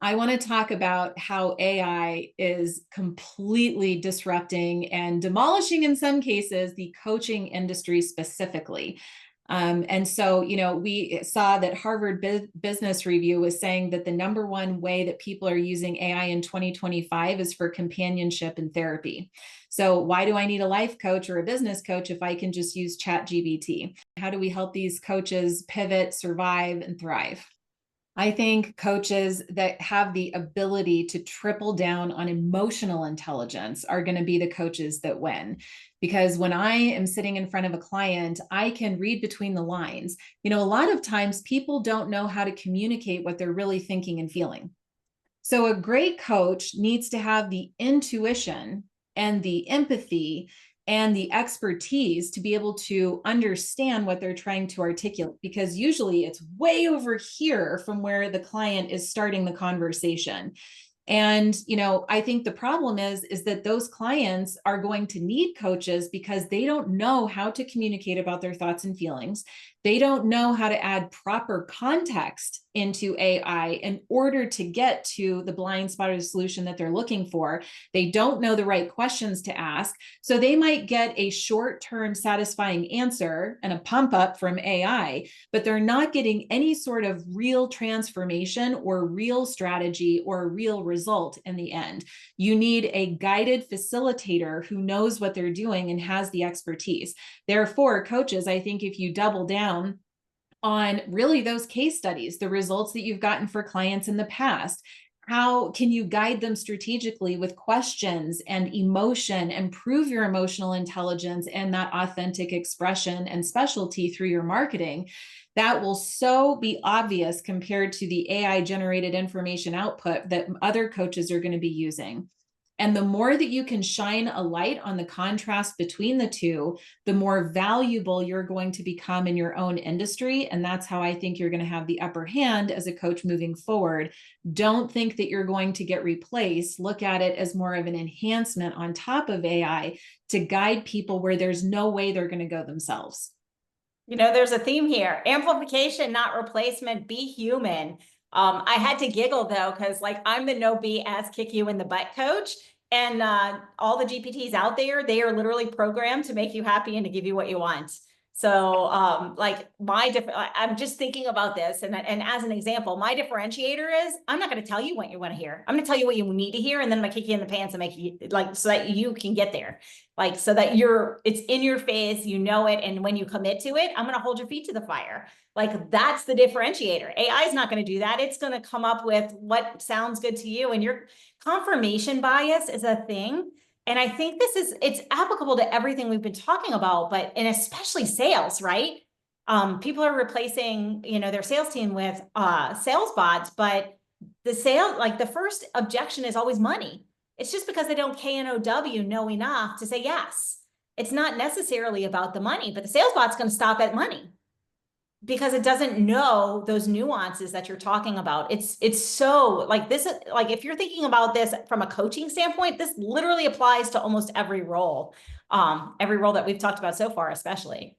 I want to talk about how AI is completely disrupting and demolishing, in some cases, the coaching industry specifically. We saw that Harvard Business Review was saying that the number one way that people are using AI in 2025 is for companionship and therapy. So why do I need a life coach or a business coach if I can just use ChatGPT? How do we help these coaches pivot, survive, and thrive? I think coaches that have the ability to triple down on emotional intelligence are going to be the coaches that win. Because when I am sitting in front of a client, I can read between the lines. A lot of times people don't know how to communicate what they're really thinking and feeling. So a great coach needs to have the intuition and the empathy and the expertise to be able to understand what they're trying to articulate, because usually it's way over here from where the client is starting the conversation. And, I think the problem is that those clients are going to need coaches because they don't know how to communicate about their thoughts and feelings. They don't know how to add proper context into AI in order to get to the blind spot or the solution that they're looking for. They don't know the right questions to ask. So they might get a short-term satisfying answer and a pump up from AI, but they're not getting any sort of real transformation or real strategy or real result in the end. You need a guided facilitator who knows what they're doing and has the expertise. Therefore, coaches, I think if you double down on really those case studies, the results that you've gotten for clients in the past, how can you guide them strategically with questions and emotion and prove your emotional intelligence and that authentic expression and specialty through your marketing? That will so be obvious compared to the AI generated information output that other coaches are going to be using. And the more that you can shine a light on the contrast between the two, the more valuable you're going to become in your own industry. And that's how I think you're going to have the upper hand as a coach moving forward. Don't think that you're going to get replaced. Look at it as more of an enhancement on top of AI to guide people where there's no way they're going to go themselves. There's a theme here: amplification, not replacement. Be human. I had to giggle though, because I'm the no BS kick you in the butt coach. And all the GPTs out there, they are literally programmed to make you happy and to give you what you want. So I'm just thinking about this. And as an example, my differentiator is I'm not going to tell you what you want to hear. I'm going to tell you what you need to hear. And then I'm going to kick you in the pants and make you so that you can get there. So that it's in your face, it. And when you commit to it, I'm going to hold your feet to the fire. That's the differentiator. AI is not going to do that. It's going to come up with what sounds good to you. And your confirmation bias is a thing. And I think it's applicable to everything we've been talking about, and especially sales, right? People are replacing, their sales team with sales bots, but the first objection is always money. It's just because they don't KNOW know enough to say yes. It's not necessarily about the money, but the sales bot's going to stop at money because it doesn't know those nuances that you're talking about. It's so this, if you're thinking about this from a coaching standpoint, this literally applies to almost every role that we've talked about so far, especially.